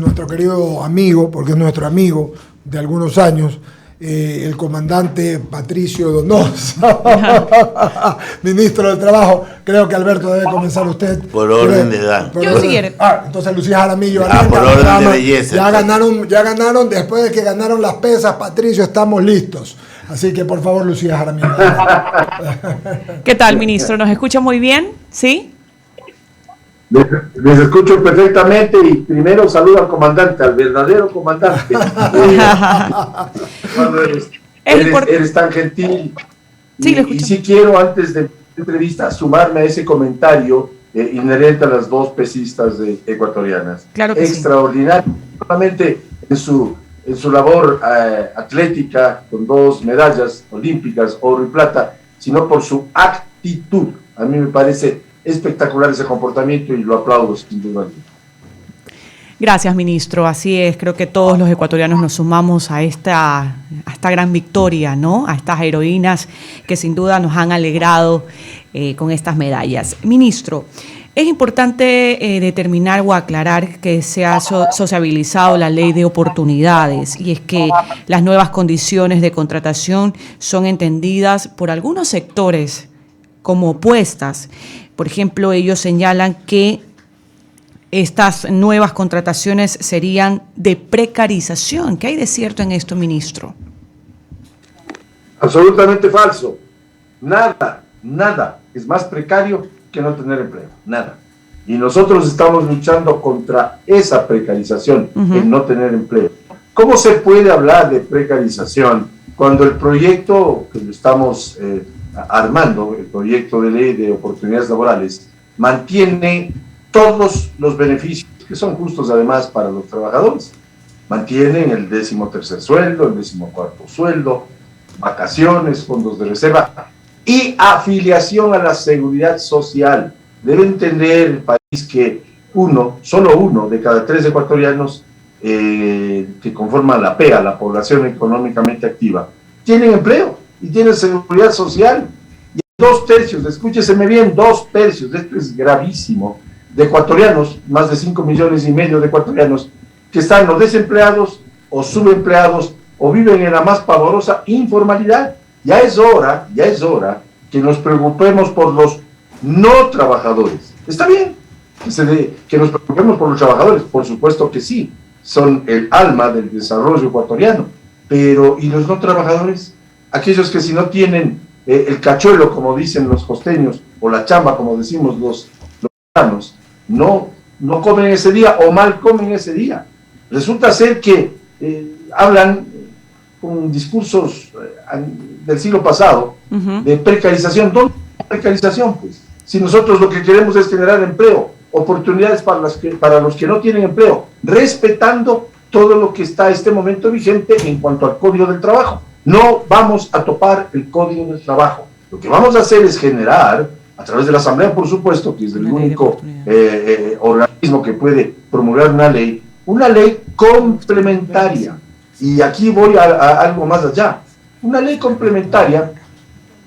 Nuestro querido amigo, porque es nuestro amigo de algunos años, el comandante Patricio Donosa, ministro del Trabajo. Creo que Alberto debe comenzar usted. Por orden de edad. Yo si quiere. Entonces Lucía Jaramillo. Por orden de belleza. Ya ganaron, después de que ganaron las pesas, Patricio, estamos listos. Así que por favor, Lucía Jaramillo. ¿Qué tal, ministro? ¿Nos escucha muy bien? ¿Sí? Les escucho perfectamente y primero saludo al comandante, al verdadero comandante. Eres tan gentil. Sí, lo escucho. Y sí quiero, antes de la entrevista, sumarme a ese comentario inherente a las dos pesistas ecuatorianas. Claro que extraordinario, sí. No solamente en su labor atlética, con 2 medallas olímpicas, oro y plata, sino por su actitud. A mí me parece espectacular ese comportamiento y lo aplaudo sin duda. Gracias, ministro. Así es, creo que todos los ecuatorianos nos sumamos a esta gran victoria, ¿no? A estas heroínas que sin duda nos han alegrado con estas medallas. Ministro, es importante determinar o aclarar que se ha sociabilizado la ley de oportunidades, y es que las nuevas condiciones de contratación son entendidas por algunos sectores como opuestas. Por ejemplo, ellos señalan que estas nuevas contrataciones serían de precarización. ¿Qué hay de cierto en esto, ministro? Absolutamente falso. Nada es más precario que no tener empleo. Nada. Y nosotros estamos luchando contra esa precarización, el no tener empleo. ¿Cómo se puede hablar de precarización cuando el proyecto que lo estamos armando, el proyecto de ley de oportunidades laborales, mantiene todos los beneficios que son justos además para los trabajadores? Mantienen el 13º sueldo, el 14º sueldo, vacaciones, fondos de reserva y afiliación a la seguridad social. Debe entender el país que solo uno de cada 3 ecuatorianos que conforman la PEA, la población económicamente activa, tienen empleo y tienen seguridad social. Y 2/3, escúcheseme bien, 2/3, esto es gravísimo, de ecuatorianos, más de 5,5 millones de ecuatorianos, que están o desempleados o subempleados o viven en la más pavorosa informalidad. Ya es hora que nos preocupemos por los no trabajadores. Está bien que nos preocupemos por los trabajadores, por supuesto que sí, son el alma del desarrollo ecuatoriano, pero ¿y los no trabajadores? Aquellos que si no tienen el cachuelo, como dicen los costeños, o la chamba, como decimos los mexicanos, no comen ese día o mal comen ese día. Resulta ser que hablan con discursos del siglo pasado de precarización. ¿Dónde hay precarización? Pues, si nosotros lo que queremos es generar empleo, oportunidades para los que no tienen empleo, respetando todo lo que está en este momento vigente en cuanto al Código del Trabajo. No vamos a topar el Código del Trabajo. Lo que vamos a hacer es generar, a través de la Asamblea, por supuesto, que es el único organismo que puede promulgar una ley complementaria. Y aquí voy a algo más allá. Una ley complementaria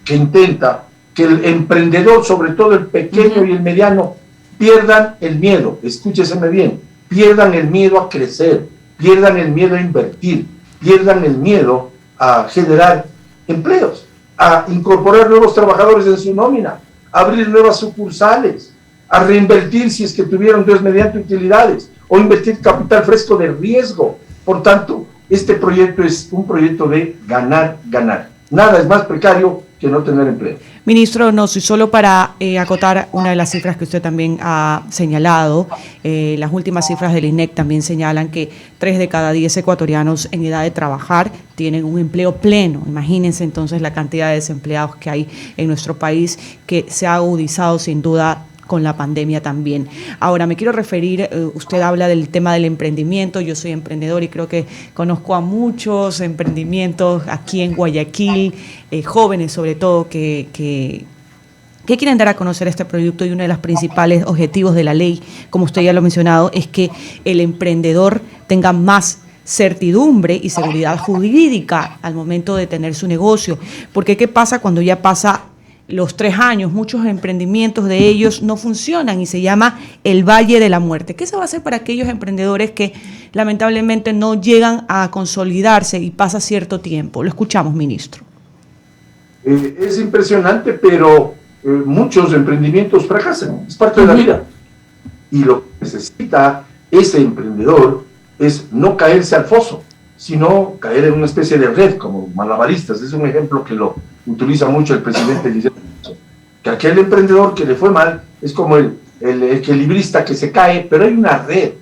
que intenta que el emprendedor, sobre todo el pequeño y el mediano, pierdan el miedo, escúcheseme bien, pierdan el miedo a crecer, pierdan el miedo a invertir, pierdan el miedo a generar empleos, a incorporar nuevos trabajadores en su nómina, a abrir nuevas sucursales, a reinvertir si es que tuvieron mediante utilidades, o invertir capital fresco de riesgo. Por tanto, este proyecto es un proyecto de ganar. Nada es más precario que no tener empleo. Ministro, y solo para acotar una de las cifras que usted también ha señalado, las últimas cifras del INEC también señalan que 3 de cada 10 ecuatorianos en edad de trabajar tienen un empleo pleno. Imagínense entonces la cantidad de desempleados que hay en nuestro país, que se ha agudizado sin duda con la pandemia también. Ahora, me quiero referir, usted habla del tema del emprendimiento. Yo soy emprendedor y creo que conozco a muchos emprendimientos aquí en Guayaquil, jóvenes sobre todo, que quieren dar a conocer este producto, y uno de los principales objetivos de la ley, como usted ya lo ha mencionado, es que el emprendedor tenga más certidumbre y seguridad jurídica al momento de tener su negocio. Porque ¿qué pasa cuando ya pasa los 3 años, muchos emprendimientos de ellos no funcionan y se llama el Valle de la Muerte. ¿Qué se va a hacer para aquellos emprendedores que lamentablemente no llegan a consolidarse y pasa cierto tiempo? Lo escuchamos, ministro. Es impresionante, pero muchos emprendimientos fracasan, es parte de la vida. Y lo que necesita ese emprendedor es no caerse al foso, sino caer en una especie de red, como malabaristas. Es un ejemplo que lo utiliza mucho el presidente Liceo, que aquel emprendedor que le fue mal es como el equilibrista que se cae, pero hay una red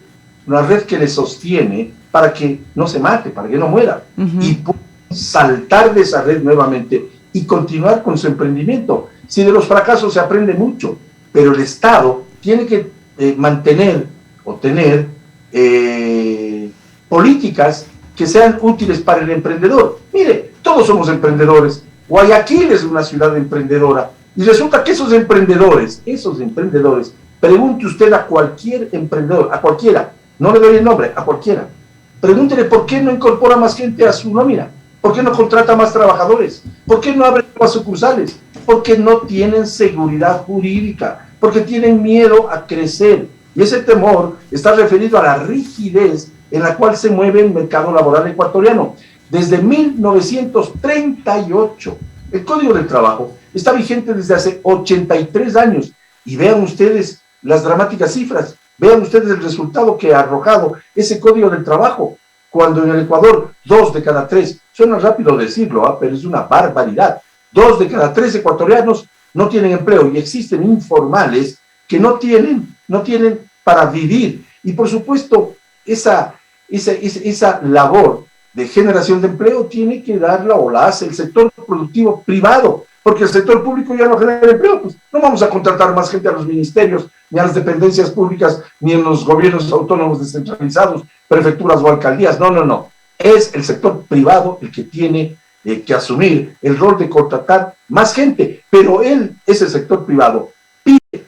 que le sostiene para que no se mate, para que no muera, y puede saltar de esa red nuevamente y continuar con su emprendimiento. Si de los fracasos se aprende mucho, pero el Estado tiene que mantener o tener políticas que sean útiles para el emprendedor. Mire, todos somos emprendedores. Guayaquil es una ciudad emprendedora. Y resulta que esos emprendedores, pregunte usted a cualquier emprendedor, a cualquiera, no le doy el nombre, a cualquiera, pregúntele por qué no incorpora más gente a su nómina, por qué no contrata más trabajadores, por qué no abre más sucursales, porque no tienen seguridad jurídica, porque tienen miedo a crecer. Y ese temor está referido a la rigidez en la cual se mueve el mercado laboral ecuatoriano. Desde 1938, el Código del Trabajo está vigente desde hace 83 años. Y vean ustedes las dramáticas cifras, vean ustedes el resultado que ha arrojado ese Código del Trabajo, cuando en el Ecuador 2 de cada 3, suena rápido decirlo, pero es una barbaridad, 2 de cada 3 ecuatorianos no tienen empleo y existen informales que no tienen para vivir. Y por supuesto, esa labor de generación de empleo tiene que darla o la hace el sector productivo privado, porque el sector público ya no genera empleo. Pues no vamos a contratar más gente a los ministerios, ni a las dependencias públicas, ni en los gobiernos autónomos descentralizados, prefecturas o alcaldías. No. Es el sector privado el que tiene que asumir el rol de contratar más gente, pero ese sector privado, pide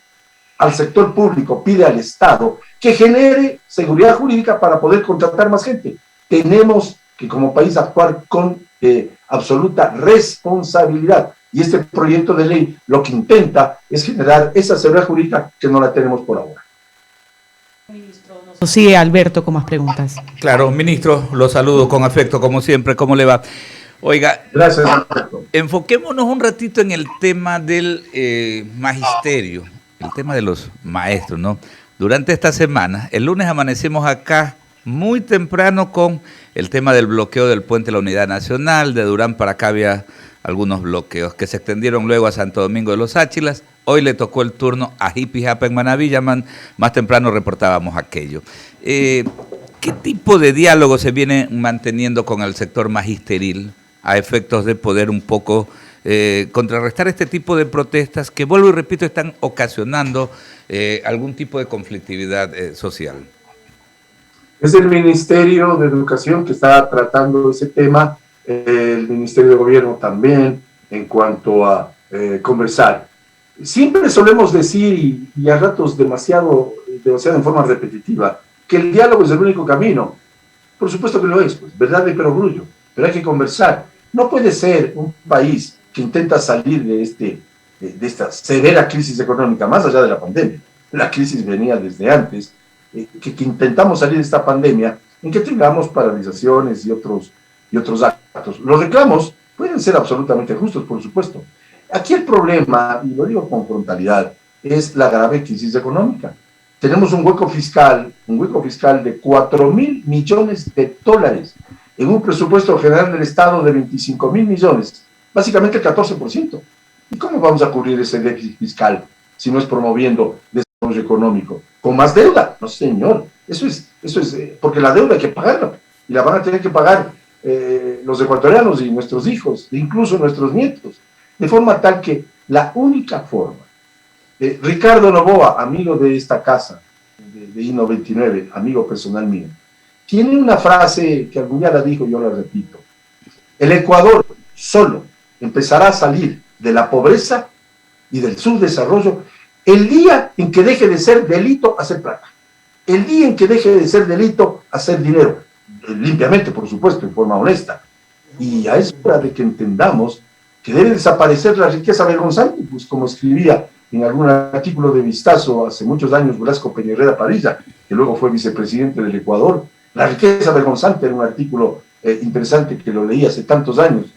al sector público, pide al Estado que genere seguridad jurídica para poder contratar más gente. Tenemos que como país actuar con absoluta responsabilidad, y este proyecto de ley lo que intenta es generar esa seguridad jurídica que no la tenemos por ahora. Sigue Alberto con más preguntas. Claro, ministro, lo saludo con afecto como siempre. ¿Cómo le va? Oiga, gracias, Alberto. Enfoquémonos un ratito en el tema del magisterio, el tema de los maestros, ¿no? Durante esta semana, el lunes amanecemos acá muy temprano con el tema del bloqueo del puente de la Unidad Nacional. De Durán para acá había algunos bloqueos que se extendieron luego a Santo Domingo de los Áchilas. Hoy le tocó el turno a Jipijapa en Manaví. Más temprano reportábamos aquello. ¿Qué tipo de diálogo se viene manteniendo con el sector magisterial a efectos de poder un poco contrarrestar este tipo de protestas que, vuelvo y repito, están ocasionando algún tipo de conflictividad social? Es el Ministerio de Educación que está tratando ese tema, el Ministerio de Gobierno también, en cuanto a conversar. Siempre solemos decir, y a ratos demasiado en forma repetitiva, que el diálogo es el único camino. Por supuesto que lo es, pues, verdad de perogrullo, pero hay que conversar. No puede ser un país que intenta salir de esta severa crisis económica, más allá de la pandemia. La crisis venía desde antes, que intentamos salir de esta pandemia, en que tengamos paralizaciones y otros actos. Los reclamos pueden ser absolutamente justos, por supuesto. Aquí el problema, y lo digo con frontalidad, es la grave crisis económica. Tenemos un hueco fiscal de 4.000 millones de dólares en un presupuesto general del Estado de 25.000 millones, básicamente el 14%. ¿Y cómo vamos a cubrir ese déficit fiscal si no es promoviendo desarrollo económico? ¿Con más deuda? No, señor. Eso es porque la deuda hay que pagarla, y la van a tener que pagar los ecuatorianos y nuestros hijos, e incluso nuestros nietos, de forma tal que la única forma. Ricardo Novoa, amigo de esta casa, de I99, amigo personal mío, tiene una frase que algún día la dijo, yo la repito: el Ecuador solo empezará a salir de la pobreza y del subdesarrollo el día en que deje de ser delito hacer plata, el día en que deje de ser delito hacer dinero, limpiamente, por supuesto, en forma honesta. Y a es hora de que entendamos que debe desaparecer la riqueza vergonzante, pues como escribía en algún artículo de Vistazo hace muchos años Velasco Peñarreda Parilla, que luego fue vicepresidente del Ecuador. La riqueza vergonzante era un artículo interesante que lo leí hace tantos años.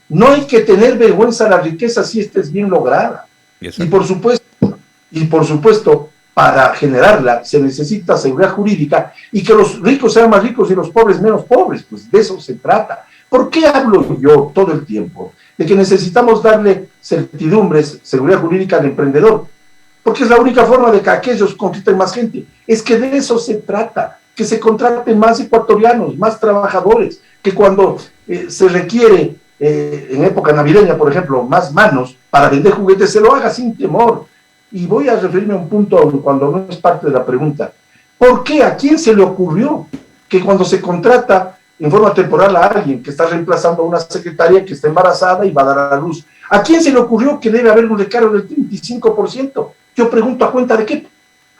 No hay que tener vergüenza de la riqueza si esta es bien lograda. Y por supuesto, para generarla se necesita seguridad jurídica y que los ricos sean más ricos y los pobres menos pobres, pues de eso se trata. ¿Por qué hablo yo todo el tiempo de que necesitamos darle certidumbres, seguridad jurídica al emprendedor? Porque es la única forma de que aquellos contraten más gente. Es que de eso se trata, que se contraten más ecuatorianos, más trabajadores, que cuando se requiere, en época navideña, por ejemplo, más manos para vender juguetes, se lo haga sin temor. Y voy a referirme a un punto cuando no es parte de la pregunta. ¿Por qué? ¿A quién se le ocurrió que cuando se contrata en forma temporal a alguien que está reemplazando a una secretaria que está embarazada y va a dar a luz, ¿a quién se le ocurrió que debe haber un recargo del 35%? Yo pregunto, ¿a cuenta de qué?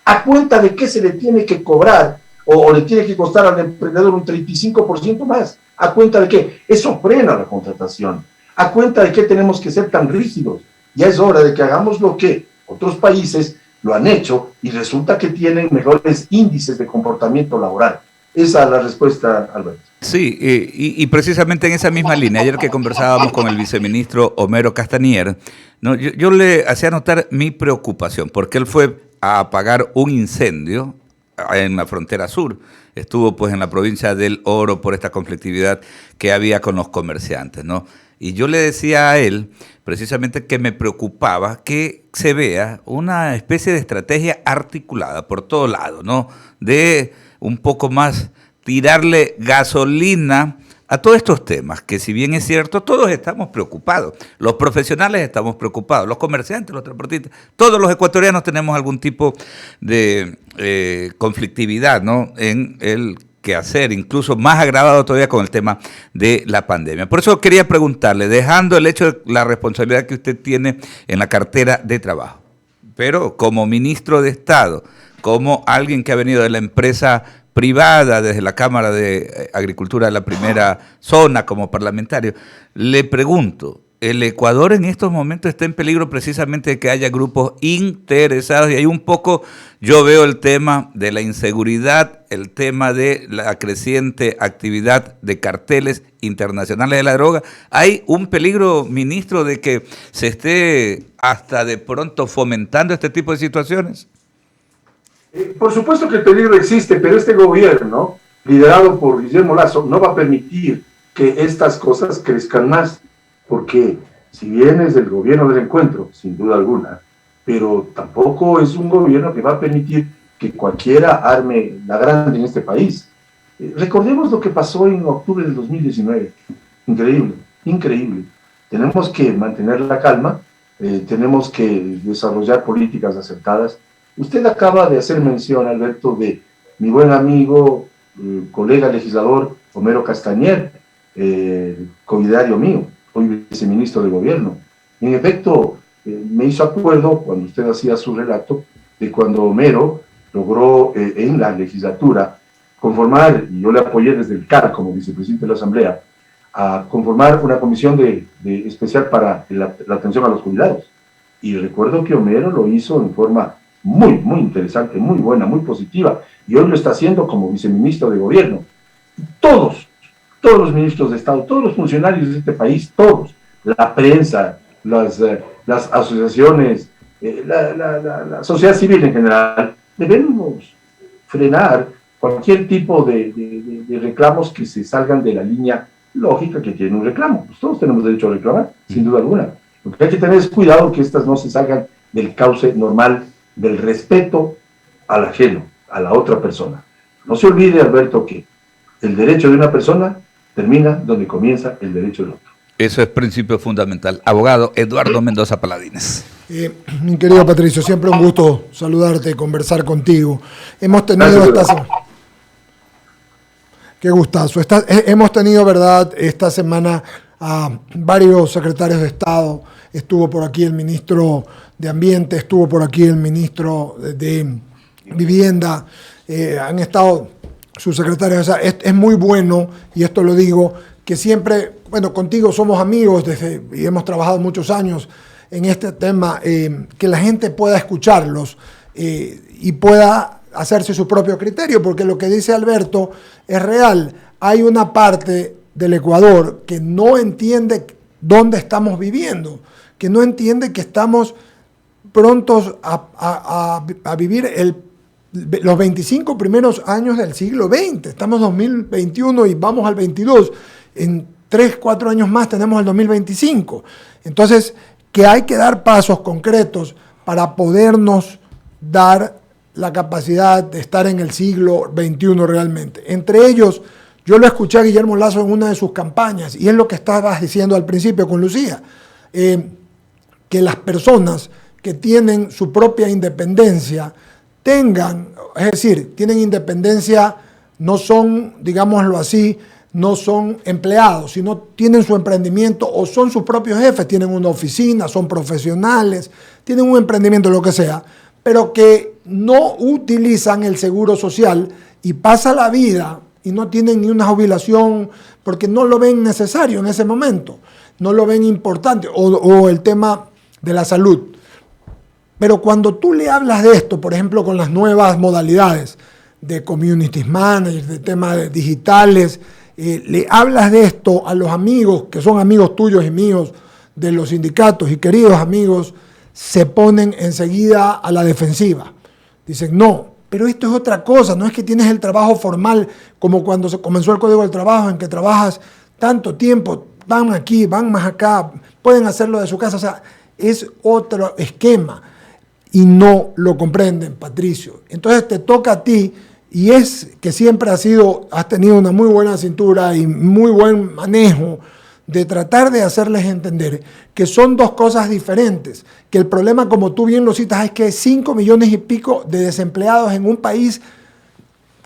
¿A cuenta de qué se le tiene que cobrar o le tiene que costar al emprendedor un 35% más? ¿A cuenta de qué? Eso frena la contratación. ¿A cuenta de qué tenemos que ser tan rígidos? Ya es hora de que hagamos lo que otros países lo han hecho y resulta que tienen mejores índices de comportamiento laboral. Esa es la respuesta, Alberto. Sí, y precisamente en esa misma línea, ayer que conversábamos con el viceministro Homero Castañer, ¿no? Yo le hacía notar mi preocupación, porque él fue a apagar un incendio en la frontera sur. Estuvo pues en la provincia del Oro por esta conflictividad que había con los comerciantes, ¿no? Y yo le decía a él precisamente que me preocupaba que se vea una especie de estrategia articulada por todo lado, ¿no? De un poco más tirarle gasolina a todos estos temas, que si bien es cierto, todos estamos preocupados. Los profesionales estamos preocupados, los comerciantes, los transportistas, todos los ecuatorianos tenemos algún tipo de conflictividad, ¿no? En el quehacer, incluso más agravado todavía con el tema de la pandemia. Por eso quería preguntarle, dejando el hecho de la responsabilidad que usted tiene en la cartera de trabajo, pero como ministro de Estado, como alguien que ha venido de la empresa privada, desde la Cámara de Agricultura de la primera zona como parlamentario, le pregunto, ¿el Ecuador en estos momentos está en peligro precisamente de que haya grupos interesados? Y hay un poco, yo veo el tema de la inseguridad, el tema de la creciente actividad de carteles internacionales de la droga. ¿Hay un peligro, ministro, de que se esté hasta de pronto fomentando este tipo de situaciones? Por supuesto que el peligro existe, pero este gobierno, liderado por Guillermo Lasso, no va a permitir que estas cosas crezcan más, porque si bien es el gobierno del encuentro, sin duda alguna, pero tampoco es un gobierno que va a permitir que cualquiera arme la grande en este país. Recordemos lo que pasó en octubre del 2019, increíble, increíble. Tenemos que mantener la calma, tenemos que desarrollar políticas acertadas. Usted acaba de hacer mención, Alberto, de mi buen amigo, colega legislador Homero Castañer, coidario mío, hoy viceministro de gobierno. En efecto, me hizo acuerdo, cuando usted hacía su relato, de cuando Homero logró en la legislatura conformar, y yo le apoyé desde el CAR como vicepresidente de la Asamblea, a conformar una comisión especial para la atención a los jubilados. Y recuerdo que Homero lo hizo en forma muy, muy interesante, muy buena, muy positiva, y hoy lo está haciendo como viceministro de gobierno. Todos los ministros de Estado, todos los funcionarios de este país, todos, la prensa, las asociaciones, la sociedad civil en general, debemos frenar cualquier tipo de reclamos que se salgan de la línea lógica que tiene un reclamo. Pues todos tenemos derecho a reclamar, sin duda alguna. Lo que hay que tener es cuidado que estas no se salgan del cauce normal del respeto al ajeno, a la otra persona. No se olvide, Alberto, que el derecho de una persona termina donde comienza el derecho del otro. Eso es principio fundamental. Abogado Eduardo Mendoza Paladines. Mi querido Patricio, siempre un gusto saludarte, conversar contigo. Hemos tenido Qué gustazo. Hemos tenido, ¿verdad?, esta semana a varios secretarios de Estado. Estuvo por aquí el ministro de Ambiente, estuvo por aquí el ministro de Vivienda. Han estado sus secretarios. O sea, es muy bueno, y esto lo digo, que siempre bueno, contigo somos amigos y hemos trabajado muchos años en este tema, que la gente pueda escucharlos y pueda hacerse su propio criterio, porque lo que dice Alberto es real. Hay una parte del Ecuador que no entiende dónde estamos viviendo, que no entiende que estamos prontos a vivir los 25 primeros años del siglo XX. Estamos en 2021 y vamos al 22. En 3, 4 años más tenemos el 2025. Entonces, que hay que dar pasos concretos para podernos dar la capacidad de estar en el siglo XXI realmente. Entre ellos, yo lo escuché a Guillermo Lasso en una de sus campañas, y es lo que estabas diciendo al principio con Lucía, que las personas que tienen su propia independencia tengan, es decir, tienen independencia, no son, digámoslo así, no son empleados, sino tienen su emprendimiento o son sus propios jefes, tienen una oficina, son profesionales, tienen un emprendimiento, lo que sea, pero que no utilizan el seguro social y pasa la vida y no tienen ni una jubilación porque no lo ven necesario en ese momento, no lo ven importante, o el tema de la salud. Pero cuando tú le hablas de esto, por ejemplo, con las nuevas modalidades de community managers, de temas digitales, le hablas de esto a los amigos, que son amigos tuyos y míos de los sindicatos y queridos amigos, se ponen enseguida a la defensiva. Dicen, no, pero esto es otra cosa, no es que tienes el trabajo formal como cuando se comenzó el Código del Trabajo, en que trabajas tanto tiempo, van aquí, van más acá, pueden hacerlo de su casa, o sea, es otro esquema y no lo comprenden, Patricio. Entonces te toca a ti, y es que siempre has tenido una muy buena cintura y muy buen manejo de tratar de hacerles entender que son dos cosas diferentes, que el problema, como tú bien lo citas, es que hay 5 millones y pico de desempleados en un país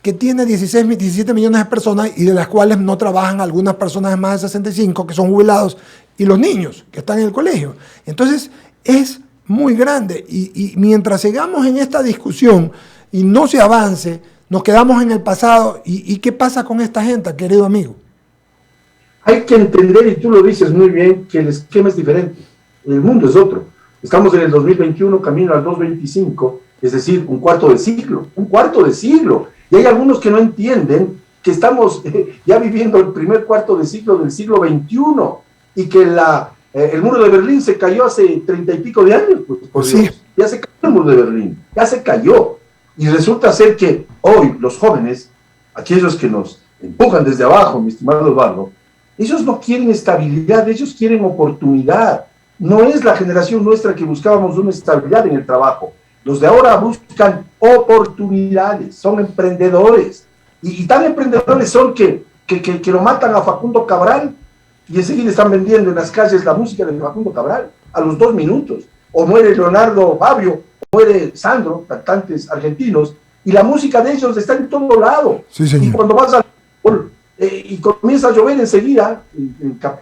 que tiene 17 millones de personas y de las cuales no trabajan algunas personas de más de 65 que son jubilados y los niños que están en el colegio. Entonces es muy grande y mientras sigamos en esta discusión y no se avance, nos quedamos en el pasado. ¿Y qué pasa con esta gente, querido amigo? Hay que entender, y tú lo dices muy bien, que el esquema es diferente. El mundo es otro. Estamos en el 2021, camino al 2025, es decir, un cuarto de siglo. Y hay algunos que no entienden que estamos ya viviendo el primer cuarto de siglo del siglo XXI y que el muro de Berlín se cayó hace 30 y pico de años. Pues, por Dios. Sí. Ya se cayó el muro de Berlín, ya se cayó. Y resulta ser que hoy los jóvenes, aquellos que nos empujan desde abajo, mi estimado Eduardo, ellos no quieren estabilidad, ellos quieren oportunidad. No es la generación nuestra que buscábamos una estabilidad en el trabajo. Los de ahora buscan oportunidades, son emprendedores. Y tan emprendedores son que lo matan a Facundo Cabral y enseguida están vendiendo en las calles la música de Facundo Cabral a los 2 minutos. O muere Leonardo Fabio, o muere Sandro, cantantes argentinos, y la música de ellos está en todo lado. Sí, señor. Y cuando vas y comienza a llover enseguida,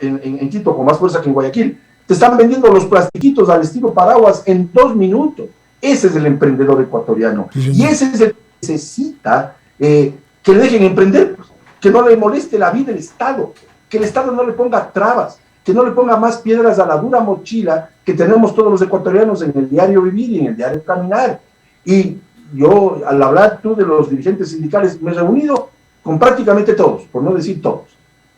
en Quito con más fuerza que en Guayaquil, te están vendiendo los plastiquitos al estilo paraguas en 2 minutos. Ese es el emprendedor ecuatoriano. Sí, y ese es el que necesita que le dejen emprender, pues, que no le moleste la vida el Estado, que el Estado no le ponga trabas, que no le ponga más piedras a la dura mochila que tenemos todos los ecuatorianos en el diario vivir y en el diario caminar. Y yo, al hablar tú de los dirigentes sindicales, me he reunido con prácticamente todos, por no decir todos,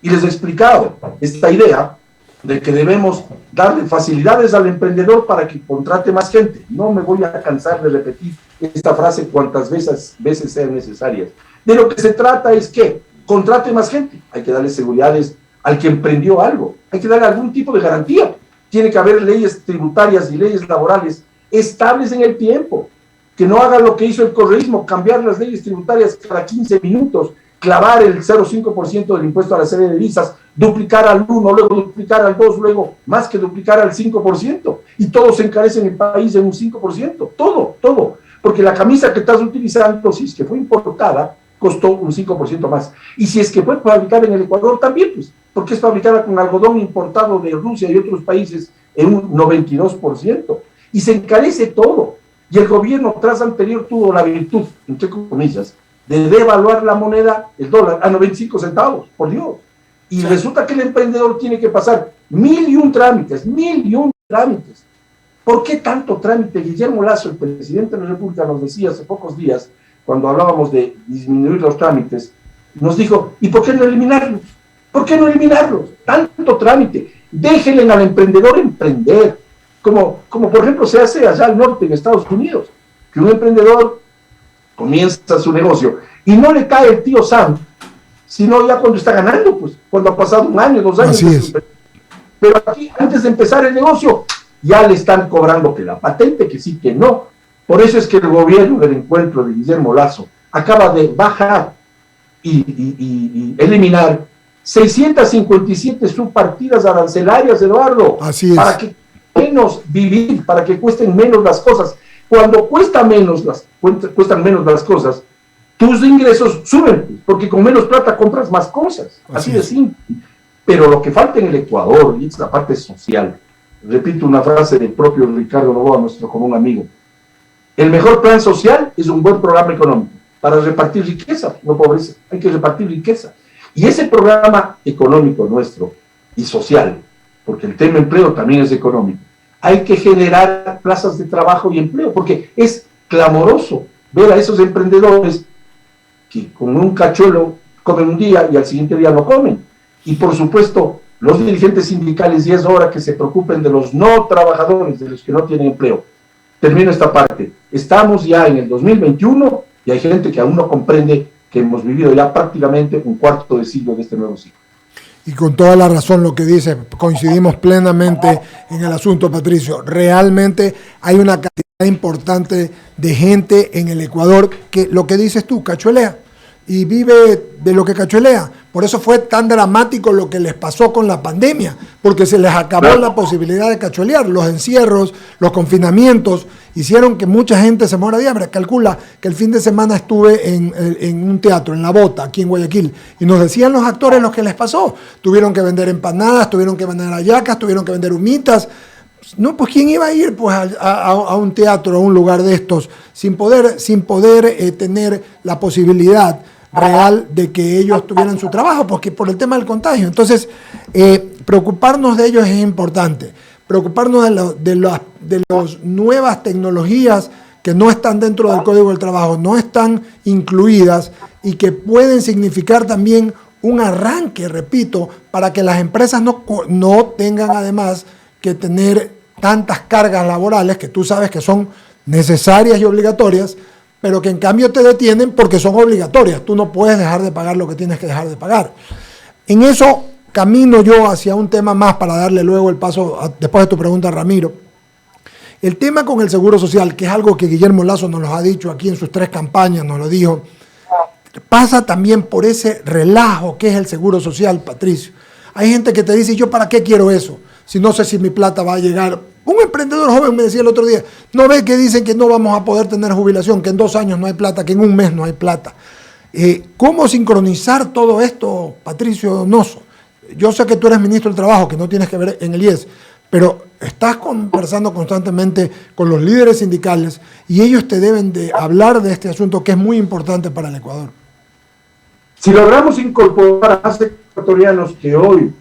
y les he explicado esta idea de que debemos darle facilidades al emprendedor para que contrate más gente. No me voy a cansar de repetir esta frase cuantas veces sean necesarias. De lo que se trata es que contrate más gente. Hay que darle seguridades al que emprendió algo. Hay que darle algún tipo de garantía. Tiene que haber leyes tributarias y leyes laborales estables en el tiempo. Que no haga lo que hizo el correísmo, cambiar las leyes tributarias cada 15 minutos, clavar el 0,5% del impuesto a la serie de divisas, duplicar al 1, luego duplicar al 2, luego más que duplicar al 5%, y todo se encarece en el país en un 5%, todo, porque la camisa que estás utilizando, si es que fue importada, costó un 5% más, y si es que fue fabricada en el Ecuador también, pues, porque es fabricada con algodón importado de Rusia y otros países en un 92%, y se encarece todo, y el gobierno tras anterior tuvo la virtud, entre comillas, de devaluar la moneda, el dólar, a 95 centavos, por Dios. Y resulta que el emprendedor tiene que pasar 1001 trámites. ¿Por qué tanto trámite? Guillermo Lasso, el presidente de la República, nos decía hace pocos días, cuando hablábamos de disminuir los trámites, nos dijo, ¿y por qué no eliminarlos? ¿Por qué no eliminarlos? Tanto trámite. Déjenle al emprendedor emprender. Como por ejemplo se hace allá al norte en Estados Unidos, que un emprendedor comienza su negocio y no le cae el tío Sam, sino ya cuando está ganando, pues, cuando ha pasado 1 año, 2 años. Así es. Pero aquí, antes de empezar el negocio, ya le están cobrando que la patente, que sí, que no. Por eso es que el gobierno del encuentro de Guillermo Lasso acaba de bajar y eliminar 657 subpartidas arancelarias, Eduardo. Así es. Para que menos vivir, para que cuesten menos las cosas. Cuando cuestan menos las cosas, tus ingresos suben, porque con menos plata compras más cosas. Así de simple. Pero lo que falta en el Ecuador, y es la parte social, repito una frase del propio Ricardo Novoa, nuestro común amigo, el mejor plan social es un buen programa económico, para repartir riqueza, no pobreza, hay que repartir riqueza. Y ese programa económico nuestro y social, porque el tema empleo también es económico, hay que generar plazas de trabajo y empleo, porque es clamoroso ver a esos emprendedores que con un cachuelo comen un día y al siguiente día no comen. Y por supuesto, los dirigentes sindicales, y es hora que se preocupen de los no trabajadores, de los que no tienen empleo. Termino esta parte. Estamos ya en el 2021 y hay gente que aún no comprende que hemos vivido ya prácticamente un cuarto de siglo de este nuevo siglo. Y con toda la razón lo que dice, coincidimos plenamente en el asunto, Patricio. Realmente hay una cantidad importante de gente en el Ecuador que, lo que dices tú, cachuelea y vive de lo que cachuelea. Por eso fue tan dramático lo que les pasó con la pandemia, porque se les acabó la posibilidad de cachuelear. Los encierros, los confinamientos hicieron que mucha gente se muera de hambre. Calcula que el fin de semana estuve en un teatro, en La Bota, aquí en Guayaquil, y nos decían los actores lo que les pasó. Tuvieron que vender empanadas, tuvieron que vender hallacas, tuvieron que vender humitas. No, pues ¿quién iba a ir pues a un teatro, a un lugar de estos, sin poder tener la posibilidad real de que ellos tuvieran su trabajo, porque por el tema del contagio? Entonces, preocuparnos de ellos es importante. Preocuparnos de las nuevas tecnologías que no están dentro del Código del Trabajo, no están incluidas y que pueden significar también un arranque, repito, para que las empresas no tengan además que tener tantas cargas laborales que tú sabes que son necesarias y obligatorias, pero que en cambio te detienen porque son obligatorias. Tú no puedes dejar de pagar lo que tienes que dejar de pagar. En eso camino yo hacia un tema más para darle luego el paso, después de tu pregunta, Ramiro. El tema con el Seguro Social, que es algo que Guillermo Lasso nos lo ha dicho aquí en sus 3 campañas, nos lo dijo, pasa también por ese relajo que es el Seguro Social, Patricio. Hay gente que te dice, ¿yo para qué quiero eso? Si no sé si mi plata va a llegar. Un emprendedor joven me decía el otro día, ¿no ve que dicen que no vamos a poder tener jubilación, que en 2 años no hay plata, que en 1 mes no hay plata? ¿Cómo sincronizar todo esto, Patricio Donoso? Yo sé que tú eres ministro del Trabajo, que no tienes que ver en el IES, pero estás conversando constantemente con los líderes sindicales y ellos te deben de hablar de este asunto que es muy importante para el Ecuador. Si logramos incorporar a más ecuatorianos que hoy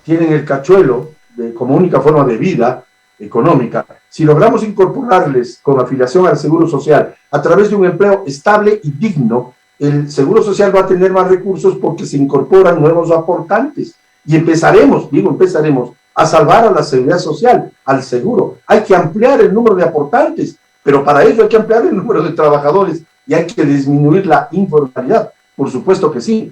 tienen el cachuelo como única forma de vida económica, si logramos incorporarles con afiliación al Seguro Social a través de un empleo estable y digno, el Seguro Social va a tener más recursos porque se incorporan nuevos aportantes y empezaremos a salvar a la seguridad social, al seguro. Hay que ampliar el número de aportantes, pero para ello hay que ampliar el número de trabajadores y hay que disminuir la informalidad, por supuesto que sí,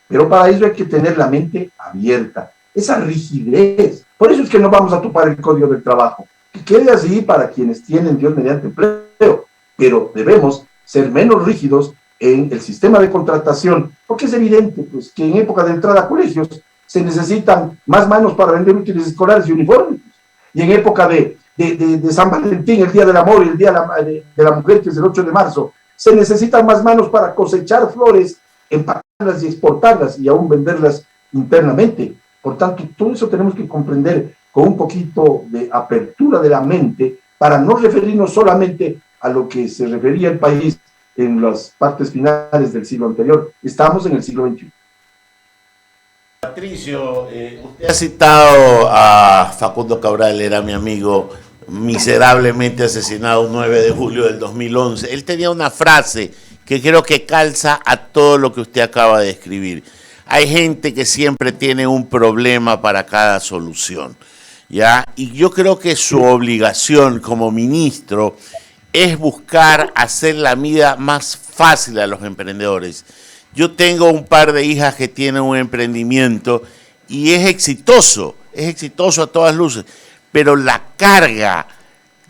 pero para ello hay que tener la mente abierta, esa rigidez. Por eso es que no vamos a topar el Código del Trabajo, que quede así para quienes tienen, Dios mediante, empleo, pero debemos ser menos rígidos en el sistema de contratación, porque es evidente pues, que en época de entrada a colegios se necesitan más manos para vender útiles escolares y uniformes, y en época de San Valentín, el Día del Amor y el Día de la Mujer, que es el 8 de marzo, se necesitan más manos para cosechar flores, empacarlas y exportarlas y aún venderlas internamente. Por tanto, todo eso tenemos que comprender con un poquito de apertura de la mente para no referirnos solamente a lo que se refería el país en las partes finales del siglo anterior. Estamos en el siglo XXI. Patricio, usted ha citado a Facundo Cabral, era mi amigo, miserablemente asesinado el 9 de julio del 2011. Él tenía una frase que creo que calza a todo lo que usted acaba de escribir. Hay gente que siempre tiene un problema para cada solución, ¿ya? Y yo creo que su obligación como ministro es buscar hacer la vida más fácil a los emprendedores. Yo tengo un par de hijas que tienen un emprendimiento y es exitoso a todas luces, pero la carga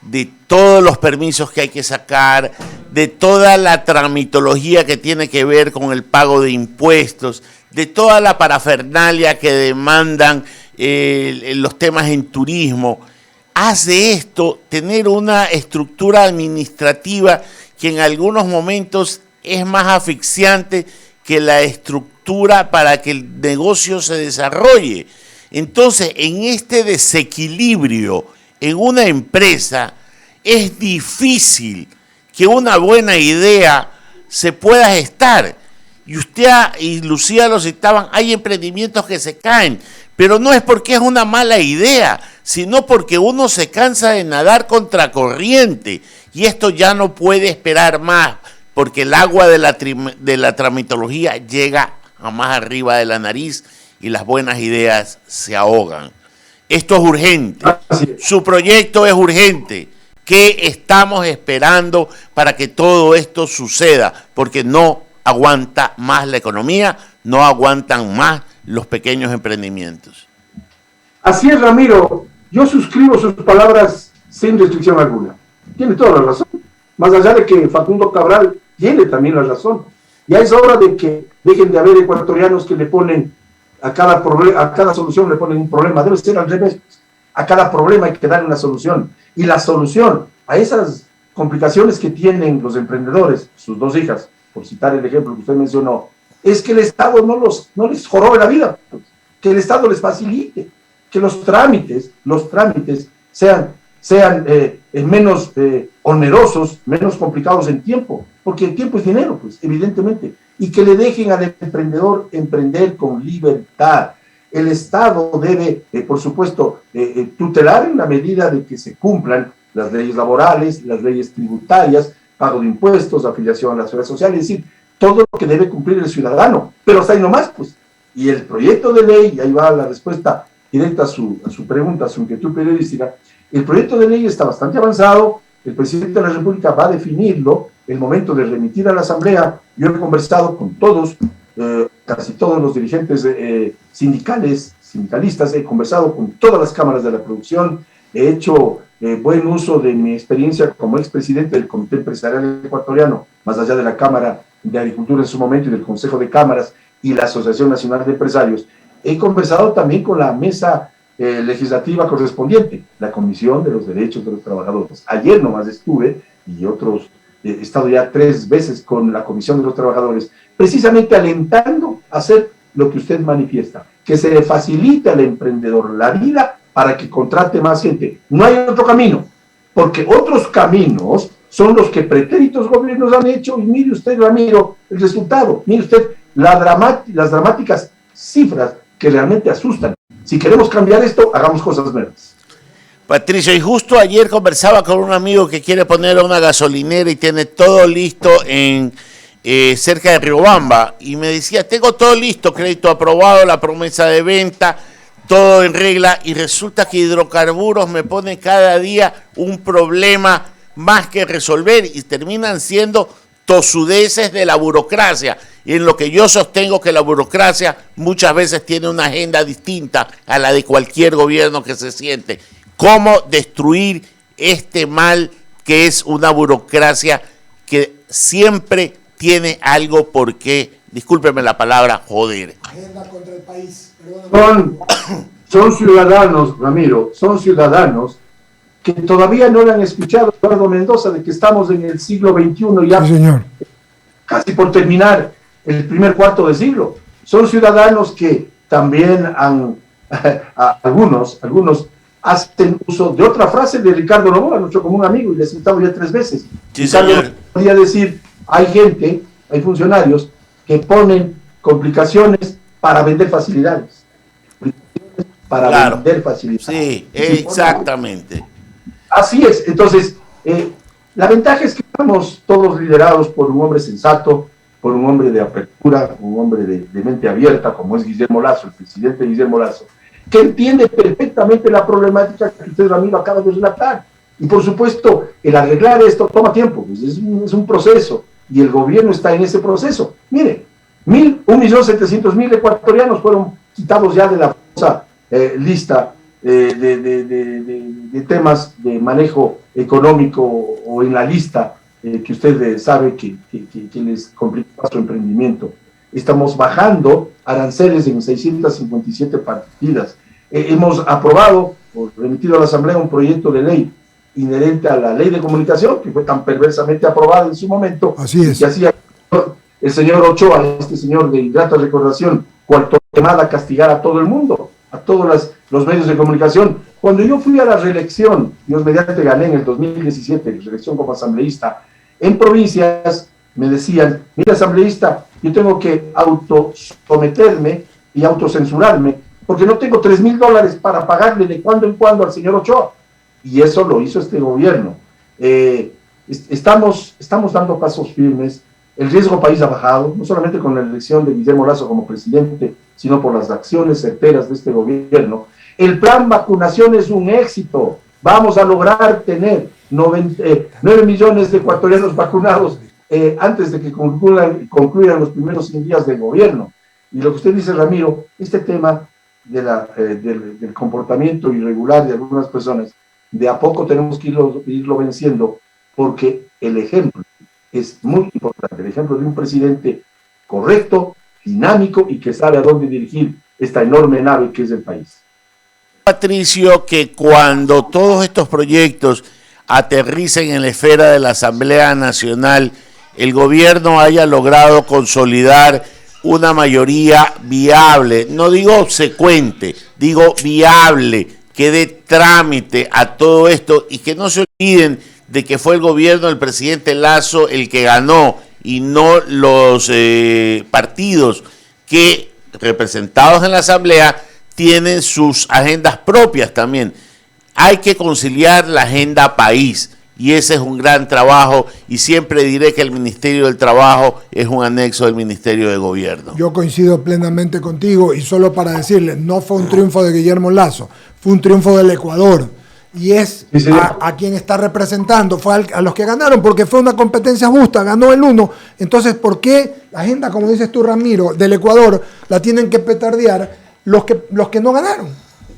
de todos los permisos que hay que sacar, de toda la tramitología que tiene que ver con el pago de impuestos, de toda la parafernalia que demandan los temas en turismo, hace esto tener una estructura administrativa que en algunos momentos es más asfixiante que la estructura para que el negocio se desarrolle. Entonces, en este desequilibrio en una empresa, es difícil que una buena idea se pueda gestar. Y usted y Lucía lo citaban, hay emprendimientos que se caen, pero no es porque es una mala idea, sino porque uno se cansa de nadar contracorriente y esto ya no puede esperar más, porque el agua de la tramitología llega a más arriba de la nariz y las buenas ideas se ahogan. Esto es urgente, su proyecto es urgente. ¿Qué estamos esperando para que todo esto suceda? Porque no aguanta más la economía, no aguantan más los pequeños emprendimientos. Así es, Ramiro. Yo suscribo sus palabras sin restricción alguna. Tiene toda la razón. Más allá de que Facundo Cabral tiene también la razón. Ya es hora de que dejen de haber ecuatorianos que le ponen a cada solución le ponen un problema. Debe ser al revés. A cada problema hay que dar una solución. Y la solución a esas complicaciones que tienen los emprendedores, sus dos hijas, por citar el ejemplo que usted mencionó, es que el Estado no les jorobe la vida, que el Estado les facilite, que los trámites sean menos onerosos, menos complicados en tiempo, porque el tiempo es dinero, pues, evidentemente, y que le dejen al emprendedor emprender con libertad. El Estado debe, por supuesto, tutelar en la medida de que se cumplan las leyes laborales, las leyes tributarias, pago de impuestos, afiliación a la seguridad social, es decir, todo lo que debe cumplir el ciudadano, pero hasta ahí nomás, pues. Y el proyecto de ley, y ahí va la respuesta directa a su pregunta, a su inquietud periodística, el proyecto de ley está bastante avanzado, el presidente de la República va a definirlo, el momento de remitir a la Asamblea. Yo he conversado con todos, casi todos los dirigentes sindicalistas, he conversado con todas las cámaras de la producción, he hecho buen uso de mi experiencia como expresidente del Comité Empresarial Ecuatoriano, más allá de la Cámara de Agricultura en su momento y del Consejo de Cámaras y la Asociación Nacional de Empresarios. He conversado también con la mesa legislativa correspondiente, la Comisión de los Derechos de los Trabajadores. Ayer nomás estuve, y he estado ya 3 veces con la Comisión de los Trabajadores, precisamente alentando a hacer lo que usted manifiesta, que se le facilite al emprendedor la vida para que contrate más gente. No hay otro camino, porque otros caminos son los que pretéritos gobiernos han hecho, y mire usted, Ramiro, el resultado, mire usted las dramáticas cifras que realmente asustan. Si queremos cambiar esto, hagamos cosas nuevas. Patricio, y justo ayer conversaba con un amigo que quiere poner una gasolinera y tiene todo listo en cerca de Riobamba, y me decía, tengo todo listo, crédito aprobado, la promesa de venta, todo en regla, y resulta que Hidrocarburos me pone cada día un problema más que resolver, y terminan siendo tosudeces de la burocracia, y en lo que yo sostengo que la burocracia muchas veces tiene una agenda distinta a la de cualquier gobierno que se siente. ¿Cómo destruir este mal que es una burocracia que siempre tiene algo por qué, discúlpeme la palabra, joder? Agenda contra el país. Son ciudadanos, Ramiro, son ciudadanos que todavía no le han escuchado a Eduardo Mendoza de que estamos en el siglo XXI ya, sí, señor, casi por terminar el primer cuarto de siglo. Son ciudadanos que también algunos hacen uso de otra frase de Ricardo Novoa, nuestro común amigo, y le he citado ya 3 veces. Sí, señor. Podría decir, hay funcionarios que ponen complicaciones para vender facilidades. para Claro. vender facilidades. Sí, exactamente. Así es. Entonces, la ventaja es que estamos todos liderados por un hombre sensato, por un hombre de apertura, un hombre de mente abierta, como es Guillermo Lasso, el presidente Guillermo Lasso, que entiende perfectamente la problemática que usted, Ramiro, acaba de relatar. Y por supuesto, el arreglar esto toma tiempo, pues es un proceso, y el gobierno está en ese proceso. Mire, 1.700.000 ecuatorianos fueron quitados ya de la famosa lista de temas de manejo económico o en la lista que usted sabe que les complica su emprendimiento. Estamos bajando aranceles en 657 partidas. Hemos aprobado o remitido a la Asamblea un proyecto de ley inherente a la ley de comunicación, que fue tan perversamente aprobada en su momento. Así es. Que hacía el señor Ochoa, este señor de ingrata recordación, cual Torquemada, castigar a todo el mundo, a todos los medios de comunicación. Cuando yo fui a la reelección, Dios mediante gané en el 2017, reelección como asambleísta, en provincias me decían, mira asambleísta, yo tengo que autosometerme y autocensurarme, porque no tengo $3,000 para pagarle de cuando en cuando al señor Ochoa. Y eso lo hizo este gobierno. Estamos dando pasos firmes. El riesgo país ha bajado, no solamente con la elección de Guillermo Lasso como presidente, sino por las acciones certeras de este gobierno. El plan vacunación es un éxito. Vamos a lograr tener 9 millones de ecuatorianos vacunados antes de que concluyan los primeros 100 días del gobierno. Y lo que usted dice, Ramiro, este tema del comportamiento irregular de algunas personas, de a poco tenemos que irlo venciendo, porque el ejemplo es muy importante, el ejemplo de un presidente correcto, dinámico y que sabe a dónde dirigir esta enorme nave que es el país. Patricio, que cuando todos estos proyectos aterricen en la esfera de la Asamblea Nacional, el gobierno haya logrado consolidar una mayoría viable, no digo obsecuente, digo viable, que dé trámite a todo esto y que no se olviden de que fue el gobierno del presidente Lasso el que ganó y no los partidos que, representados en la Asamblea, tienen sus agendas propias también. Hay que conciliar la agenda país y ese es un gran trabajo y siempre diré que el Ministerio del Trabajo es un anexo del Ministerio de Gobierno. Yo coincido plenamente contigo y solo para decirle, no fue un triunfo de Guillermo Lasso, fue un triunfo del Ecuador y es a quien está representando, fue a los que ganaron porque fue una competencia justa, ganó el uno. Entonces, ¿por qué la agenda, como dices tú, Ramiro, del Ecuador la tienen que petardear los que no ganaron,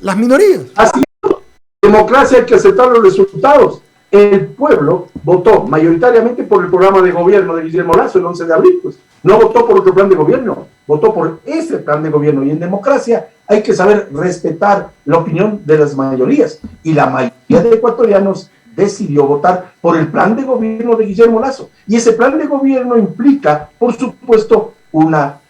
las minorías? Así es. Democracia, hay que aceptar los resultados. El pueblo votó mayoritariamente por el programa de gobierno de Guillermo Lasso el 11 de abril, pues. No votó por otro plan de gobierno, votó por ese plan de gobierno. Y en democracia hay que saber respetar la opinión de las mayorías. Y la mayoría de ecuatorianos decidió votar por el plan de gobierno de Guillermo Lasso. Y ese plan de gobierno implica, por supuesto, una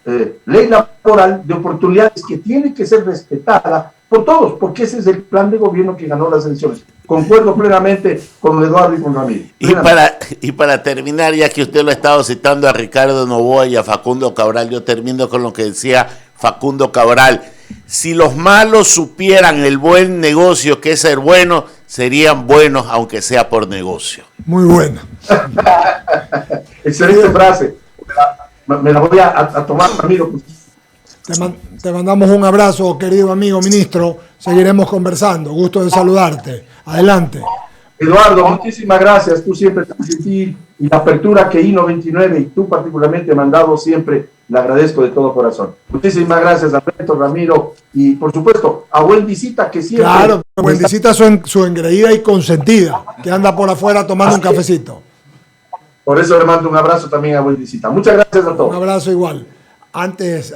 ley laboral de oportunidades que tiene que ser respetada por todos, porque ese es el plan de gobierno que ganó las elecciones. Concuerdo plenamente con Eduardo y con Ramiro. Y para terminar, ya que usted lo ha estado citando a Ricardo Noboa y a Facundo Cabral, yo termino con lo que decía Facundo Cabral. Si los malos supieran el buen negocio que es ser bueno, serían buenos aunque sea por negocio. Muy buena. Excelente frase. Me la voy a tomar, Ramiro. Te mandamos un abrazo, querido amigo ministro. Seguiremos conversando. Gusto de saludarte. Adelante. Eduardo, muchísimas gracias. Tú siempre tan gentil y la apertura que I-99 y tú particularmente me han dado siempre, le agradezco de todo corazón. Muchísimas gracias a Alberto, Ramiro y por supuesto a Wendycita que siempre... Claro, Wendycita su engreída y consentida, que anda por afuera tomando un cafecito. Por eso le mando un abrazo también a Wendycita. Muchas gracias a todos. Un abrazo igual. Antes